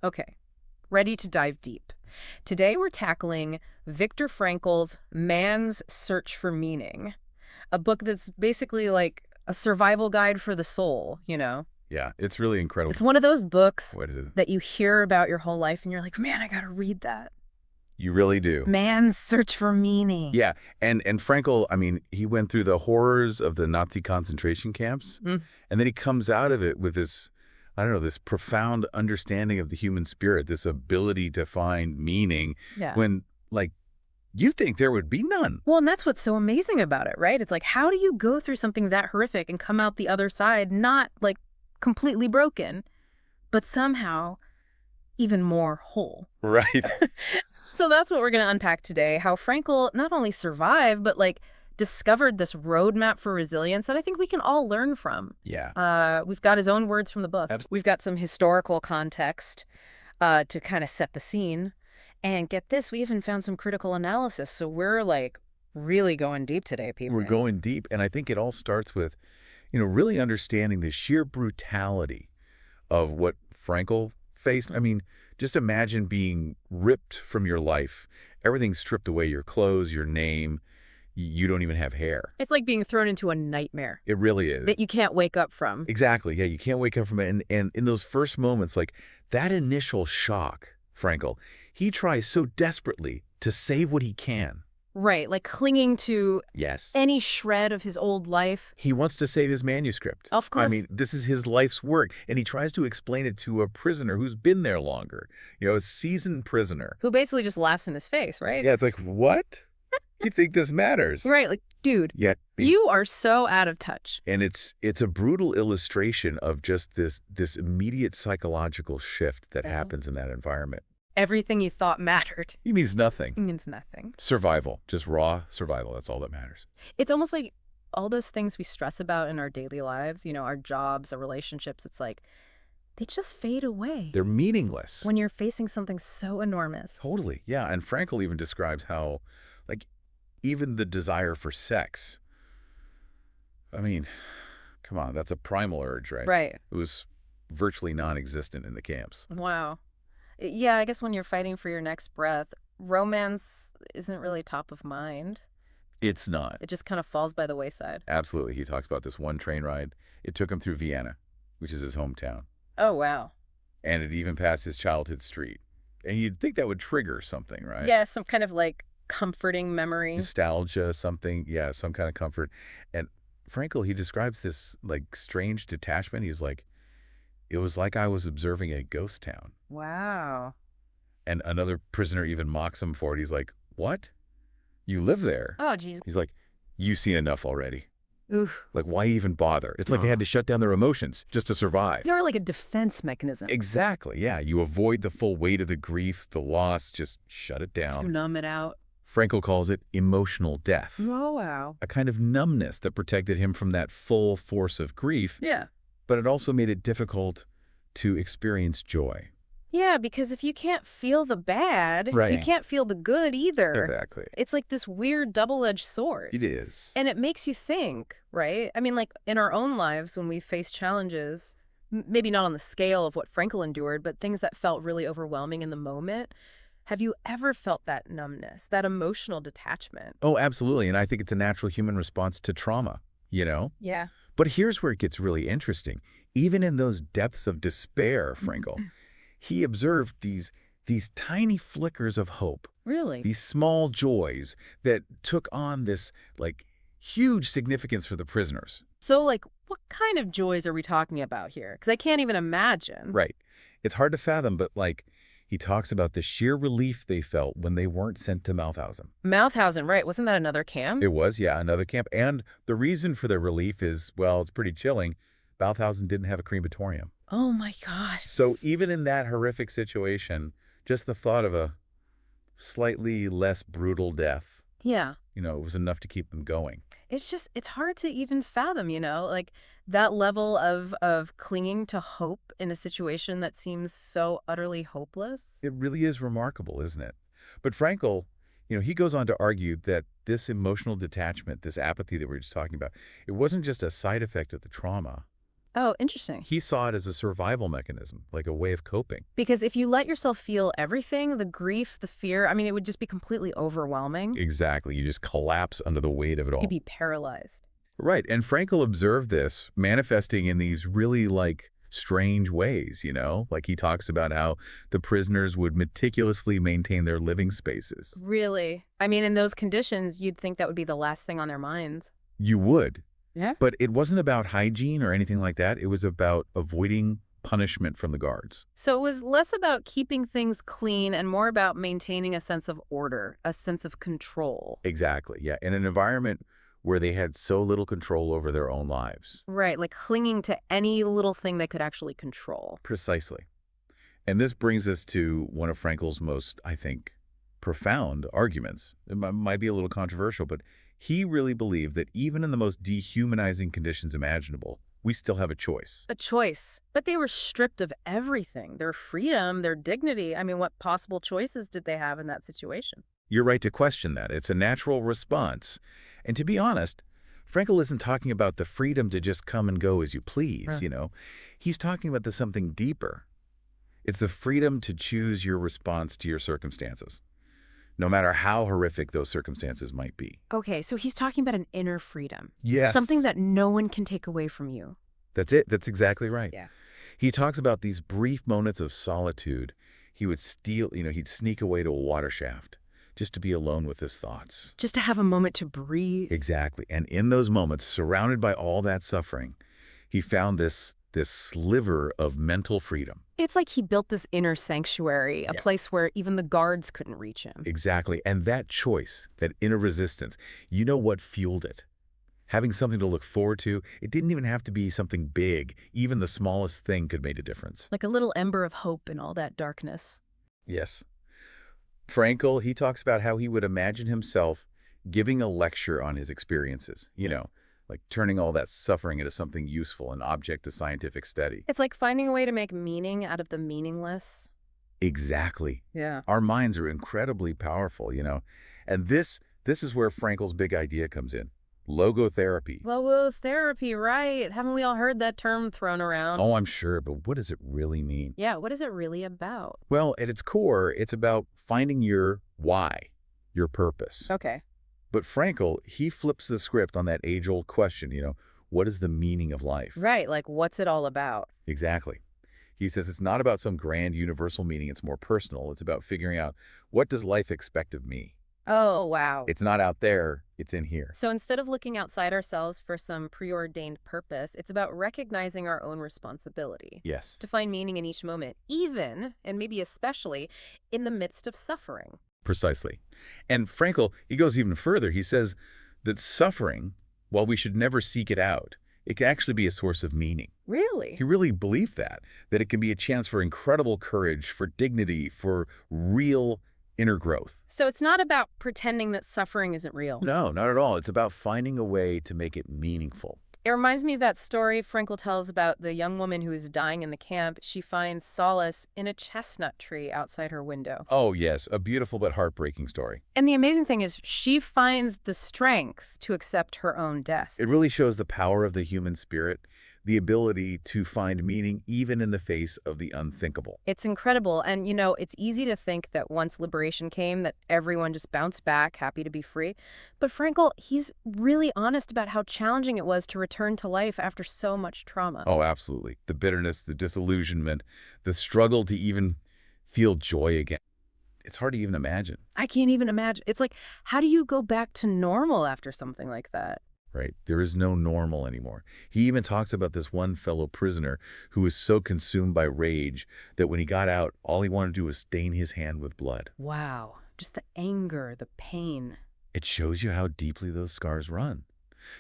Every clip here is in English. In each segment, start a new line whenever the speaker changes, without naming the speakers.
Okay, ready to dive deep. Today we're tackling Viktor Frankl's Man's Search for Meaning, a book that's basically like a survival guide for the soul, you know?
Yeah, it's really incredible.
It's one of those books
What is it?
that you hear about your whole life and you're like, man, I gotta read that.
You really do.
Man's Search for Meaning.
Yeah, and Frankl, I mean, he went through the horrors of the Nazi concentration camps,
Mm,
and then he comes out of it with this, I don't know, this profound understanding of the human spirit, this ability to find meaning
yeah.
when, like, you think there would be none.
Well, and that's what's so amazing about it, right? It's like, how do you go through something that horrific and come out the other side not like completely broken, but somehow even more whole?
Right.
So that's what we're going to unpack today, how Frankl not only survived, but like discovered this roadmap for resilience that I think we can all learn from.
Yeah.
We've got his own words from the book. We've got some historical context to kind of set the scene. And get this, we even found some critical analysis. So we're like really going deep today, people.
We're going deep, and I think it all starts with, really understanding the sheer brutality of what Frankl faced. I mean, just imagine being ripped from your life, everything stripped away, your clothes, your name. You don't even have hair.
It's like being thrown into a nightmare
It really is.
that you can't wake up from.
Exactly. Yeah, you can't wake up from it. And in those first moments, like that initial shock, Frankl, he tries so desperately to save what he can.
Right, like clinging to
Yes.
any shred of his old life.
He wants to save his manuscript.
Of course.
I mean, this is his life's work, and he tries to explain it to a prisoner who's been there longer, a seasoned prisoner.
Who basically just laughs in his face, right?
Yeah, it's like, what? You think this matters?
Right, like, dude,
Yet,
you are so out of touch.
and it's a brutal illustration of just this immediate psychological shift that
Yeah.
happens in that environment.
Everything you thought mattered
It means nothing.
means nothing.
Survival, just raw survival. That's all that matters.
It's almost like all those things we stress about in our daily lives, our jobs, our relationships, it's like they just fade away
They're meaningless.
when you're facing something so enormous.
Totally, yeah. And Frankl even describes how, like, even the desire for sex. I mean, come on, that's a primal urge, right?
Right.
It was virtually non-existent in the camps.
Wow. Yeah, I guess when you're fighting for your next breath, romance isn't really top of mind.
It's not.
It just kind of falls by the wayside.
Absolutely. He talks about this one train ride. It took him through Vienna, which is his hometown.
Oh, wow.
And it even passed his childhood street. And you'd think that would trigger something, right?
Yeah, some kind of like comforting memory.
Nostalgia, something. Yeah, some kind of comfort. And Frankl, he describes this like strange detachment. He's like, it was like I was observing a ghost town.
Wow.
And another prisoner even mocks him for it. He's like, what? You live there?
Oh, geez.
He's like, you've seen enough already.
Oof.
Like, why even bother? It's like they had to shut down their emotions just to survive.
They're like a defense mechanism.
Exactly, yeah. You avoid the full weight of the grief, the loss, just shut it
To
down.
numb it out.
Frankl calls it emotional death,
Oh, wow.
a kind of numbness that protected him from that full force of grief,
Yeah.
but it also made it difficult to experience joy.
Yeah, because if you can't feel the bad, you
Right.
can't feel the good either.
Exactly.
It's like this weird double-edged sword.
It is.
And it makes you think, right? I mean, like in our own lives, when we face challenges, maybe not on the scale of what Frankl endured, but things that felt really overwhelming in the moment. Have you ever felt that numbness, that emotional detachment?
Oh, absolutely. And I think it's a natural human response to trauma,
Yeah.
But here's where it gets really interesting. Even in those depths of despair, Frankl, he observed these tiny flickers of hope,
Really?
these small joys that took on this, like, huge significance for the prisoners.
So, like, what kind of joys are we talking about here? Because I can't even imagine.
Right. It's hard to fathom, but, like, he talks about the sheer relief they felt when they weren't sent to Mauthausen.
Mauthausen, right. Wasn't that another camp?
It was, yeah, another camp. And the reason for their relief is, well, it's pretty chilling. Mauthausen didn't have a crematorium.
Oh, my gosh.
So even in that horrific situation, just the thought of a slightly less brutal death,
Yeah.
it was enough to keep them going.
It's hard to even fathom, like that level of clinging to hope in a situation that seems so utterly hopeless.
It really is remarkable, isn't it? But Frankl, he goes on to argue that this emotional detachment, this apathy that we were just talking about, it wasn't just a side effect of the trauma.
Oh, interesting.
He saw it as a survival mechanism, like a way of coping.
Because if you let yourself feel everything, the grief, the fear, I mean, it would just be completely overwhelming.
Exactly. You just collapse under the weight of it
You'd
all.
be paralyzed.
Right. And Frankl observed this manifesting in these really strange ways, Like he talks about how the prisoners would meticulously maintain their living spaces.
Really? I mean, in those conditions, you'd think that would be the last thing on their minds.
You would.
Yeah.
But it wasn't about hygiene or anything like that. It was about avoiding punishment from the guards.
So it was less about keeping things clean and more about maintaining a sense of order, a sense of control.
Exactly. Yeah. In an environment where they had so little control over their own lives.
Right, like clinging to any little thing they could actually control.
Precisely. And this brings us to one of Frankl's most, I think, profound arguments. It might be a little controversial, but he really believed that even in the most dehumanizing conditions imaginable, we still have a choice.
A choice. But they were stripped of everything, their freedom, their dignity. I mean, what possible choices did they have in that situation?
You're right to question that. It's a natural response. And to be honest, Frankl isn't talking about the freedom to just come and go as you please, He's talking about the something deeper. It's the freedom to choose your response to your circumstances, no matter how horrific those circumstances might be.
Okay, so he's talking about an inner freedom.
Yes.
Something that no one can take away from you.
That's it. That's exactly right.
Yeah.
He talks about these brief moments of solitude. He would he'd sneak away to a water shaft just to be alone with his thoughts.
Just to have a moment to breathe.
Exactly. And in those moments, surrounded by all that suffering, he found this sliver of mental freedom.
It's like he built this inner sanctuary, a place where even the guards couldn't reach him.
Exactly. And that choice, that inner resistance, you know what fueled it? Having something to look forward to. It didn't even have to be something big. Even the smallest thing could make a difference.
Like a little ember of hope in all that darkness.
Yes. Frankl, he talks about how he would imagine himself giving a lecture on his experiences, like turning all that suffering into something useful, an object of scientific study.
It's like finding a way to make meaning out of the meaningless.
Exactly.
Yeah.
Our minds are incredibly powerful, And this is where Frankl's big idea comes in. Logotherapy.
Logotherapy, right. Haven't we all heard that term thrown around?
Oh, I'm sure, but what does it really mean?
Yeah, what is it really about?
Well, at its core, it's about finding your why, your purpose.
Okay.
But Frankl, he flips the script on that age-old question, what is the meaning of life?
Right, like what's it all about?
Exactly. He says it's not about some grand universal meaning, it's more personal. It's about figuring out, what does life expect of me?
Oh, wow.
It's not out there, it's in here.
So instead of looking outside ourselves for some preordained purpose, it's about recognizing our own responsibility.
Yes.
To find meaning in each moment, even, and maybe especially, in the midst of suffering.
Precisely. And Frankl, he goes even further. He says that suffering, while we should never seek it out, it can actually be a source of meaning.
Really?
He really believed that it can be a chance for incredible courage, for dignity, for real inner growth.
So it's not about pretending that suffering isn't real.
No, not at all. It's about finding a way to make it meaningful.
It reminds me of that story Frankl tells about the young woman who is dying in the camp. She finds solace in a chestnut tree outside her window.
Oh, yes, a beautiful but heartbreaking story.
And the amazing thing is she finds the strength to accept her own death.
It really shows the power of the human spirit, the ability to find meaning even in the face of the unthinkable.
It's incredible. And, it's easy to think that once liberation came, that everyone just bounced back, happy to be free. But Frankl, he's really honest about how challenging it was to return to life after so much trauma.
Oh, absolutely. The bitterness, the disillusionment, the struggle to even feel joy again. It's hard to even imagine.
I can't even imagine. It's like, how do you go back to normal after something like that?
Right? There is no normal anymore. He even talks about this one fellow prisoner who was so consumed by rage that when he got out, all he wanted to do was stain his hand with blood.
Wow. Just the anger, the pain.
It shows you how deeply those scars run.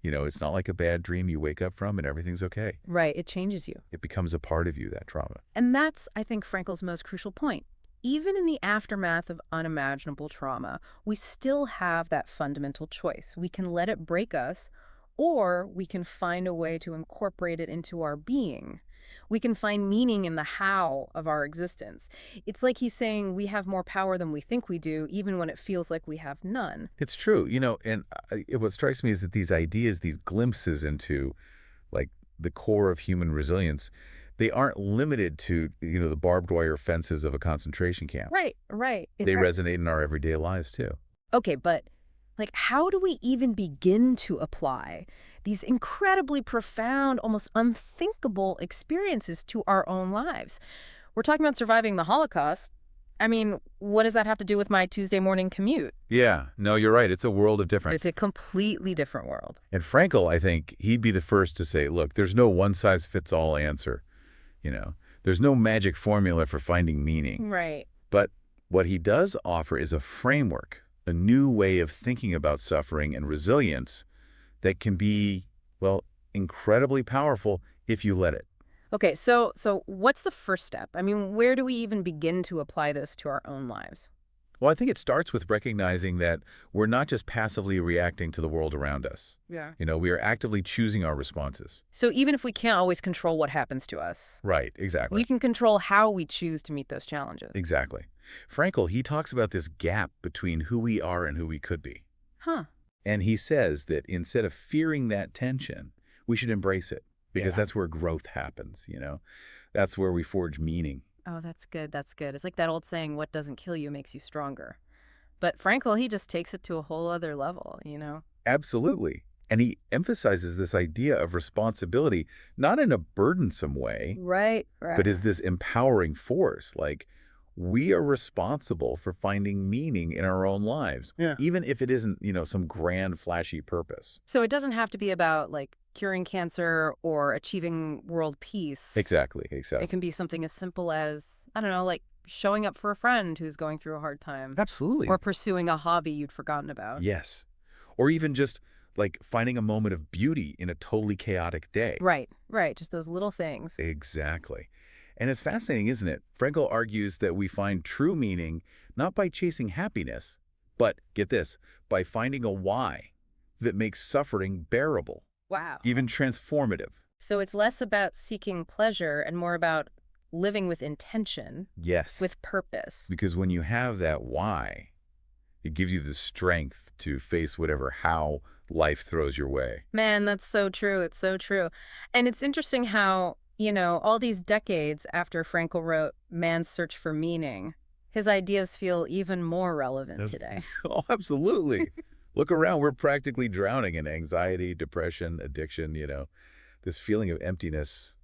It's not like a bad dream you wake up from and everything's okay.
Right. It changes you.
It becomes a part of you, that trauma.
And that's, I think, Frankl's most crucial point. Even in the aftermath of unimaginable trauma, we still have that fundamental choice. We can let it break us, or we can find a way to incorporate it into our being. We can find meaning in the how of our existence. It's like he's saying we have more power than we think we do, even when it feels like we have none.
It's true, and what strikes me is that these ideas, these glimpses into, like, the core of human resilience, they aren't limited to, the barbed wire fences of a concentration camp.
Right, right.
They resonate in our everyday lives too.
Okay, but like, how do we even begin to apply these incredibly profound, almost unthinkable experiences to our own lives? We're talking about surviving the Holocaust. I mean, what does that have to do with my Tuesday morning commute?
Yeah, no, you're right. It's a world of
It's
difference.
a completely different world.
And Frankl, I think, he'd be the first to say, look, there's no one-size-fits-all answer. You know, there's no magic formula for finding meaning.
Right.
But what he does offer is a framework, a new way of thinking about suffering and resilience that can be, well, incredibly powerful if you let it.
Okay, so what's the first step? I mean, where do we even begin to apply this to our own lives?
Well, I think it starts with recognizing that we're not just passively reacting to the world around us.
Yeah.
We are actively choosing our responses.
So even if we can't always control what happens to us,
Right, exactly.
we can control how we choose to meet those challenges.
Exactly. Frankl, he talks about this gap between who we are and who we could be.
Huh.
And he says that instead of fearing that tension, we should embrace it because
Yeah.
that's where growth happens. That's where we forge meaning.
Oh, that's good. That's good. It's like that old saying, what doesn't kill you makes you stronger. But Frankl, he just takes it to a whole other level.
Absolutely. And he emphasizes this idea of responsibility, not in a burdensome way,
Right, right.
but as this empowering force. Like, we are responsible for finding meaning in our own lives,
Yeah.
even if it isn't, some grand, flashy purpose.
So it doesn't have to be about like curing cancer or achieving world peace.
Exactly,
It
exactly.
can be something as simple as, I don't know, like showing up for a friend who's going through a hard time.
Absolutely.
Or pursuing a hobby you'd forgotten about.
Yes. Or even just, like, finding a moment of beauty in a totally chaotic day.
Right, right. Just those little things.
Exactly. And it's fascinating, isn't it? Frankl argues that we find true meaning not by chasing happiness, but, get this, by finding a why that makes suffering bearable,
Wow.
even transformative.
So it's less about seeking pleasure and more about living with intention,
Yes.
with purpose.
Because when you have that why, it gives you the strength to face whatever how life throws your way.
Man, that's so true. It's so true. And it's interesting how, all these decades after Frankl wrote Man's Search for Meaning, his ideas feel even more relevant today.
Oh, absolutely. Look around. We're practically drowning in anxiety, depression, addiction, this feeling of emptiness.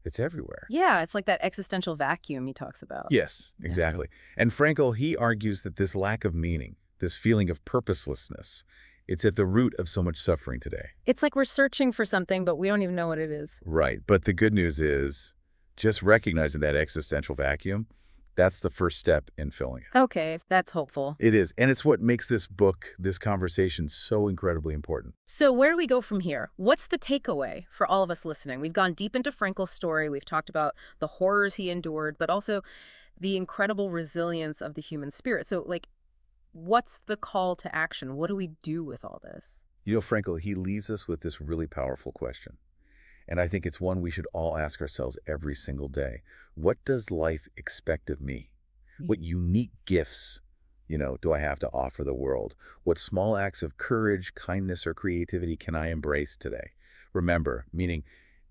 It's everywhere.
Yeah, it's like that existential vacuum he talks about.
Yes,
Yeah.
exactly. And Frankl, he argues that this lack of meaning, this feeling of purposelessness, it's at the root of so much suffering today.
It's like we're searching for something, but we don't even know what it is.
Right. But the good news is just recognizing that existential vacuum, that's the first step in filling it.
Okay, that's hopeful.
It is. And it's what makes this book, this conversation, so incredibly important.
So where do we go from here? What's the takeaway for all of us listening? We've gone deep into Frankl's story. We've talked about the horrors he endured, but also the incredible resilience of the human spirit. So, what's the call to action? What do we do with all this?
Frankl, he leaves us with this really powerful question. And I think it's one we should all ask ourselves every single day. What does life expect of me? What unique gifts, do I have to offer the world? What small acts of courage, kindness, or creativity can I embrace today? Remember, meaning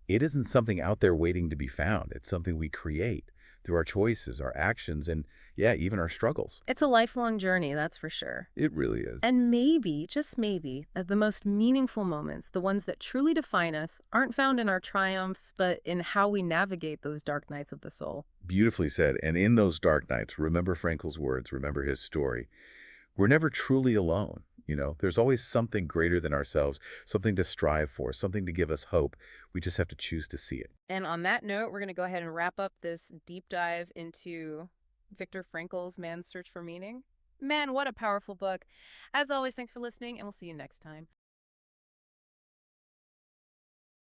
it isn't something out there waiting to be found. It's something we create through our choices, our actions, and yeah, even our struggles.
It's a lifelong journey, that's for sure.
It really is.
And maybe, just maybe, the most meaningful moments, the ones that truly define us, aren't found in our triumphs, but in how we navigate those dark nights of the soul.
Beautifully said. And in those dark nights, remember Frankl's words, remember his story. We're never truly alone. There's always something greater than ourselves, something to strive for, something to give us hope. We just have to choose to see it.
And on that note, we're going to go ahead and wrap up this deep dive into Viktor Frankl's Man's Search for Meaning. Man, what a powerful book. As always, thanks for listening, and we'll see you next time.